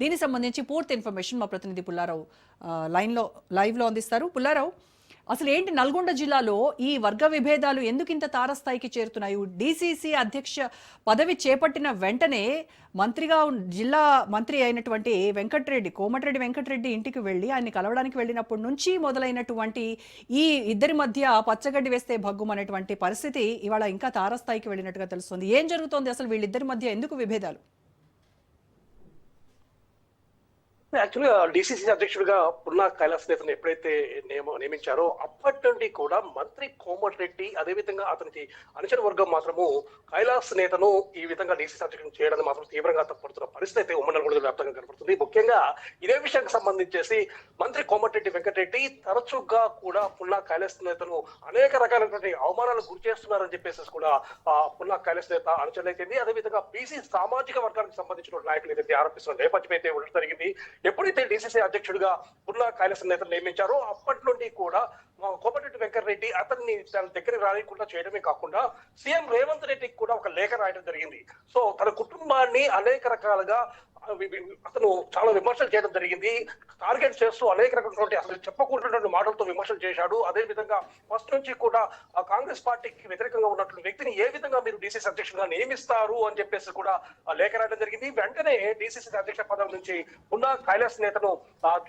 దీనికి సంబంధించి పూర్తి ఇన్ఫర్మేషన్ మా ప్రతినిధి పుల్లారావు లైవ్లో అందిస్తారు. పుల్లారావు, అసలు ఏంటి నల్గొండ జిల్లాలో ఈ వర్గ విభేదాలు ఎందుకు ఇంత తారస్థాయికి చేరుతున్నాయి? డీసీసీ అధ్యక్ష పదవి చేపట్టిన వెంటనే జిల్లా మంత్రి అయినటువంటి కోమటిరెడ్డి వెంకటరెడ్డి ఇంటికి వెళ్ళి ఆయన్ని కలవడానికి వెళ్ళినప్పటి నుంచి మొదలైనటువంటి ఈ ఇద్దరి మధ్య పచ్చగడ్డి వేస్తే భగ్గుమనేటువంటి పరిస్థితి ఇవాళ ఇంకా తారస్థాయికి వెళ్ళినట్టుగా తెలుస్తుంది. ఏం జరుగుతోంది అసలు? వీళ్ళిద్దరి మధ్య ఎందుకు విభేదాలు? యాక్చువల్గా డిసిసి అధ్యక్షుడిగా పున్నా కైలాస్ నేతను ఎప్పుడైతే నియమించారో అప్పటి నుండి కూడా మంత్రి కోమటిరెడ్డి అదేవిధంగా అతనికి అనుచర వర్గం మాత్రము కైలాస్ నేతను ఈ విధంగా డిసిసి అధ్యక్షుడు చేయడానికి మాత్రం తీవ్రంగా తప్పడుతున్న పరిస్థితి అయితే ఉమ్మడి నల్గొండ వ్యాప్తంగా కనపడుతుంది. ముఖ్యంగా ఇదే విషయానికి సంబంధించేసి మంత్రి కోమటిరెడ్డి వెంకటరెడ్డి తరచుగా కూడా పున్నా కైలాస్ నేతను అనేక రకాలైనటువంటి అవమానాలకు గురి చేస్తున్నారని చెప్పేసి కూడా పున్నా కైలాస్ నేత అనుచరులు అయితే అదేవిధంగా బీసీ సామాజిక వర్గానికి సంబంధించిన నాయకులు ఏదైతే ఆరోపిస్తున్న నేపథ్యం అయితే ఉండడం జరిగింది. ఎప్పుడైతే డిసిసి అధ్యక్షుడిగా పున్నా కైలాస్ నేతను నియమించారో అప్పటి నుండి కూడా కోమటిరెడ్డి వెంకటరెడ్డి అతన్ని తన దగ్గరికి రానికుండా చేయడమే కాకుండా సీఎం రేవంత్ రెడ్డికి కూడా ఒక లేఖ రాయడం జరిగింది. సో తన కుటుంబాన్ని అనేక రకాలుగా అతను చాలా విమర్శలు చేయడం జరిగింది. టార్గెట్ చేస్తూ అనేక రకమైనటువంటి అసలు చెప్పకూడనటువంటి మాటలతో విమర్శలు చేశాడు. అదే విధంగా ఫస్ట్ నుంచి కూడా కాంగ్రెస్ పార్టీకి వ్యతిరేకంగా ఉన్నటువంటి వ్యక్తిని ఏ విధంగా మీరు డిసిసి అధ్యక్షుడిగా నియమిస్తారు అని చెప్పేసి కూడా లేఖ రాయడం జరిగింది. వెంటనే డిసిసి అధ్యక్ష పదవి నుంచి పున్నా కైలాస్ నేతను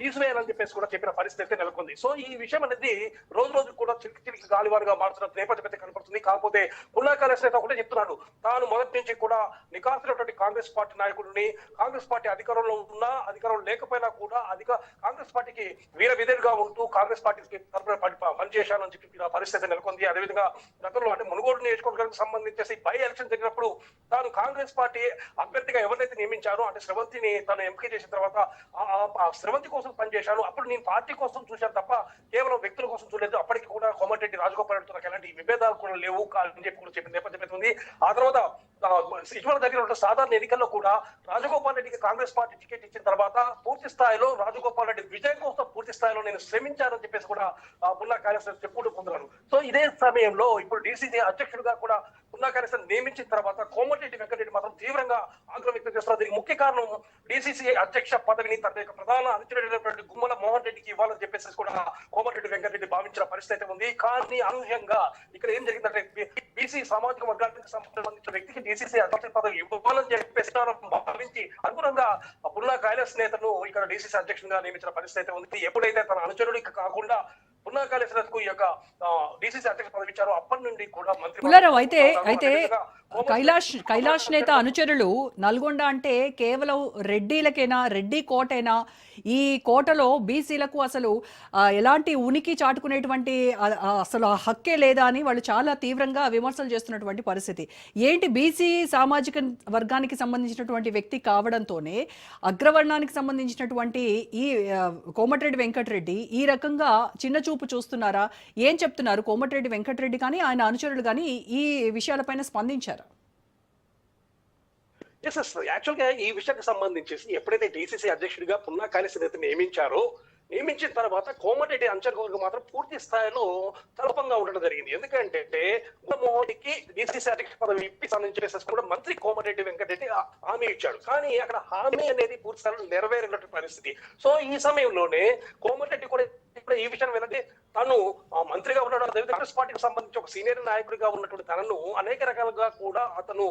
తీసివేయాలని చెప్పేసి కూడా చెప్పిన పరిస్థితి అయితే నెలకొంది. సో ఈ విషయం అనేది రోజు రోజు కూడా చిలికి గాలివారుగా మారుతున్న నేపథ్యం అయితే కనపడుతుంది. కాకపోతే పున్నా కైలాస్ నేత ఒకటే చెప్తున్నాడు, తాను మొదటి నుంచి కూడా నికాసినటువంటి కాంగ్రెస్ పార్టీ నాయకుడిని, కాంగ్రెస్ పార్టీ అధికారంలో ఉన్నా అధికారంలో లేకపోయినా కూడా కాంగ్రెస్ పార్టీకి వీర విధేయుడుగా ఉంటూ కాంగ్రెస్ పార్టీకి తరఫున పనిచేశానని చెప్పి పరిస్థితి నెలకొంది. అదేవిధంగా గతంలో అంటే మునుగోడు నియోజకవర్గానికి సంబంధించి బై ఎలక్షన్ జరిగినప్పుడు తాను కాంగ్రెస్ పార్టీ అభ్యర్థిగా ఎవరినైతే నియమించారో అంటే శ్రవంతిని తను ఎంపిక చేసిన తర్వాత ఆ శ్రవంతి కోసం పనిచేశాను, అప్పుడు నేను పార్టీ కోసం చూశాను తప్ప కేవలం వ్యక్తుల కోసం చూడలేదు. అప్పటికి కూడా కోమటిరెడ్డి రాజగోపాల్ రెడ్డితో నాకు ఎలాంటి విభేదాలు కూడా లేవు అని చెప్పి కూడా చెప్పిన నేపథ్యం ఉంది. ఆ తర్వాత ఇటీవల జరిగిన సాధారణ ఎన్నికల్లో కూడా రాజగోపాల్ రెడ్డికి కాంగ్రెస్ పార్టీ టికెట్ ఇచ్చిన తర్వాత పూర్తి స్థాయిలో రాజగోపాల్ రెడ్డి విజయం కోసం పూర్తి స్థాయిలో నేను శ్రమించానని చెప్పేసి కూడా పున్నా కైలాస్ చెప్పుకుంటూ పొందుతాను. సో ఇదే సమయంలో ఇప్పుడు డిసిసి అధ్యక్షుడిగా కూడా పున్నా కైలాస్ నియమించిన తర్వాత కోమటిరెడ్డి వెంకటరెడ్డి మాత్రం తీవ్రంగా ఆగ్రహం వ్యక్తం చేస్తున్నారు. దీనికి ముఖ్య కారణం డిసిసి అధ్యక్ష పదవిని తన యొక్క ప్రధాన అనుచరుడైనటువంటి గుమ్మల మోహన్ రెడ్డికి ఇవ్వాలని చెప్పేసి కూడా కోమటిరెడ్డి వెంకటరెడ్డి భావించిన పరిస్థితి అయితే ఉంది. కానీ అనూహ్యంగా ఇక్కడ ఏం జరిగిందంటే బీసీ సామాజిక వర్గానికి సంబంధించిన వ్యక్తికి డిసిసి అధ్యక్ష పదవి ఇవ్వాలని చెప్పేసి భావించి అనుగుణంగా పున్నా కైలాస్ నేతను ఇక్కడ డిసిసి అధ్యక్షుడిగా నియమించిన పరిస్థితి అయితే ఉంది. ఎప్పుడైతే తన అనుచరుడికి కాకుండా పున్నా కైలాస్ నేతకు ఈ యొక్క డిసిసి అధ్యక్ష పదవి ఇచ్చారో అప్పటి నుండి కూడా మంత్రి అయితే కైలాష్ నేత అనుచరులు నల్గొండ అంటే కేవలం రెడ్డిలకేనా, రెడ్డి కోటేనా? ఈ కోటలో బీసీలకు అసలు ఎలాంటి ఉనికి చాటుకునేటువంటి అసలు హక్కే లేదా అని వాళ్ళు చాలా తీవ్రంగా విమర్శలు చేస్తున్నటువంటి పరిస్థితి. ఏంటి బీసీ సామాజిక వర్గానికి సంబంధించినటువంటి వ్యక్తి కావడంతోనే అగ్రవర్ణానికి సంబంధించినటువంటి ఈ కోమటిరెడ్డి వెంకటరెడ్డి ఈ రకంగా చిన్న చూపు చూస్తున్నారా? ఏం చెప్తున్నారు కోమటిరెడ్డి వెంకటరెడ్డి కానీ ఆయన అనుచరులు కానీ ఈ విషయాలపైన స్పందించారు? యాక్చువల్గా ఈ విషయానికి సంబంధించి ఎప్పుడైతే డిసిసి అధ్యక్షుడిగా పున్నా కైలాస్ నేతను నియమించిన తర్వాత కోమటిరెడ్డి అంచర్వర్గం మాత్రం పూర్తి స్థాయిలో తలపంగా ఉండడం జరిగింది. ఎందుకంటే మోహన్కి డిసిసి అధ్యక్ష పదవి ఇప్పించాలని కూడా మంత్రి కోమటిరెడ్డి వెంకటరెడ్డి హామీ ఇచ్చాడు. కానీ అక్కడ హామీ అనేది పూర్తి స్థాయిలో నెరవేరినటువంటి పరిస్థితి. సో ఈ సమయంలోనే కోమటిరెడ్డి కూడా ఇప్పుడు ఈ విషయం ఏంటంటే తను మంత్రిగా ఉన్నాడు, అదేవిధంగా కాంగ్రెస్ పార్టీకి సంబంధించి ఒక సీనియర్ నాయకుడిగా ఉన్నటువంటి తనను అనేక రకాలుగా కూడా అతను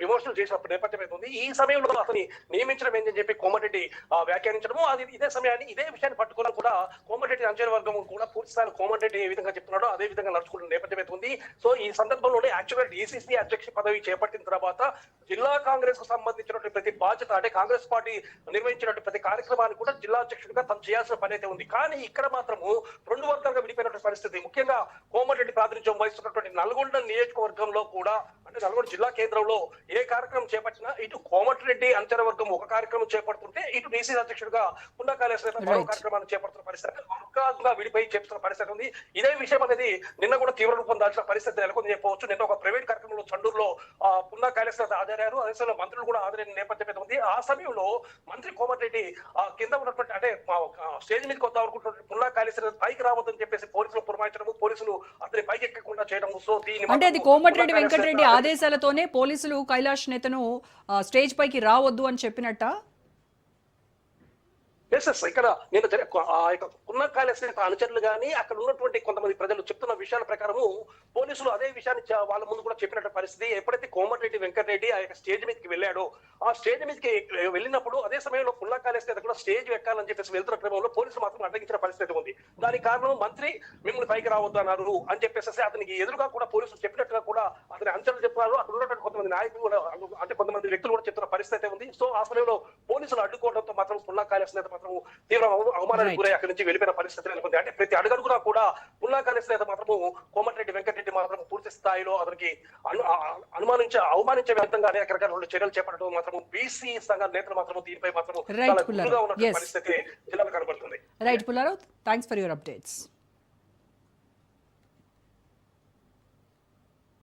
విమర్శలు చేసినప్పుడు నేపథ్యం అవుతుంది. ఈ సమయంలో అతని నియమించడం ఏంటని చెప్పి కోమటిరెడ్డి వ్యాఖ్యానించడము, అది ఇదే విషయాన్ని పట్టుకుని కూడా కోమటిరెడ్డి అంచర్ వర్గం కూడా పూర్తి స్థాయి కోమటిరెడ్డి ఏ విధంగా చెప్తున్నాడో అదే విధంగా నడుచుకుంటున్న నేపథ్యం అవుతుంది. సో ఈ సందర్భంలోనే యాక్చువల్గా డిసిసి అధ్యక్ష పదవి చేపట్టిన తర్వాత జిల్లా కాంగ్రెస్ కు సంబంధించినటువంటి ప్రతి బాధ్యత అంటే కాంగ్రెస్ పార్టీ నిర్వహించినటువంటి ప్రతి కార్యక్రమాన్ని కూడా జిల్లా అధ్యక్షుడిగా తను చేయాల్సిన పని అయితే ఉంది. కానీ ఇక్కడ మాత్రము రెండు వర్గాలుగా విడిపోయినటువంటి పరిస్థితి. ముఖ్యంగా కోమటిరెడ్డి ప్రాతినిధ్యం వహిస్తున్నటువంటి నల్గొండ నియోజకవర్గంలో కూడా అంటే నల్గొండ జిల్లా కేంద్రంలో ఏ కార్యక్రమం చేపట్టినా ఇటు కోమటిరెడ్డి అంచర వర్గం ఒక కార్యక్రమం చేపడుతుంటే ఇటు డిసిసి అధ్యక్షుడిగా పున్నా కైలాస్ మరో కార్యక్రమాన్ని చేపడుతున్న పరిస్థితి వర్గాలుగా విడిపోయి చేస్తున్న పరిస్థితి ఉంది. ఇదే విషయం అనేది నిన్న కూడా తీవ్ర రూపం దాల్చిన పరిస్థితి నెలకొంది చెప్పవచ్చు. నిన్న ఒక ప్రైవేట్ కార్యక్రమంలో చండూరులో పున్నా కైలాస్ హాజరయ్యారు, అదే సమయంలో మంత్రులు కూడా హాజరైన నేపథ్యం ఉంది. ఆ సమయంలో మంత్రి కోమటిరెడ్డి కింద ఉన్నటువంటి అంటే స్టేజ్ మీదకి వద్దాం అనుకుంటున్నటువంటి పున్నా కైలాస్ పైకి రావద్దని చెప్పేసి పోలీసులు పురమాయించడము, పోలీసులు అతని పైకి ఎక్కకుండా చేయడము. సో అంటే అది కోమటిరెడ్డి వెంకటరెడ్డి ఆదేశాలతోనే పోలీసులు కైలాష్ నేతను స్టేజ్ పైకి రావద్దు అని చెప్పినట్ట? ఎస్ ఇక్కడ నేను ఆ యొక్క పున్నా కైలాస్ నేత అనుచరులు కానీ అక్కడ ఉన్నటువంటి కొంతమంది ప్రజలు చెప్తున్న విషయాల ప్రకారము పోలీసులు అదే విషయాన్ని వాళ్ళ ముందు కూడా చెప్పినట్టు పరిస్థితి. ఎప్పుడైతే కోమటిరెడ్డి వెంకటరెడ్డి ఆ యొక్క స్టేజ్ మీదకి వెళ్ళాడో, ఆ స్టేజ్ మీదకి వెళ్ళినప్పుడు అదే సమయంలో పున్నా కైలాస్ నేత కూడా స్టేజ్ ఎక్కాలని చెప్పేసి వెళ్తున్న క్రమంలో పోలీసులు మాత్రం అడ్డగించిన పరిస్థితి ఉంది. దానికి కారణం మంత్రి మిమ్మల్ని పైకి రావద్దు అన్నారు అని చెప్పేసి అతనికి ఎదురుగా కూడా పోలీసులు చెప్పినట్టుగా కూడా అతని అంచనాలు చెప్తున్నారు. అక్కడ ఉన్నటువంటి కొంతమంది నాయకులు కూడా, అంటే కొంతమంది వ్యక్తులు కూడా చెప్తున్న పరిస్థితి ఉంది. సో ఆ సమయంలో పోలీసులు అడ్డుకోవడంతో మాత్రం పున్నా కైలాస్ నేత మాత్రం తీవ్ర అవమానానికి గురై అక్కడి నుంచి వెళ్ళిపోయిన పరిస్థితి నెలకొంది. అంటే ప్రతి అడుగడుగునా కూడా పున్నా కైలాస్ నేత మాత్రము కోమటిరెడ్డి వెంకటరెడ్డి మాత్రం పూర్తి స్థాయిలో అతనికి అవమానించే విధంగా అనేక రకాల చర్యలు చేపట్టడం మాత్రం బీసీ సంఘ నేతలు మాత్రం దీనిపై మాత్రం చాలా గురుగా ఉన్న పరిస్థితి జిల్లాలో కనబడుతుంది. Right Pullarao, thanks for your updates.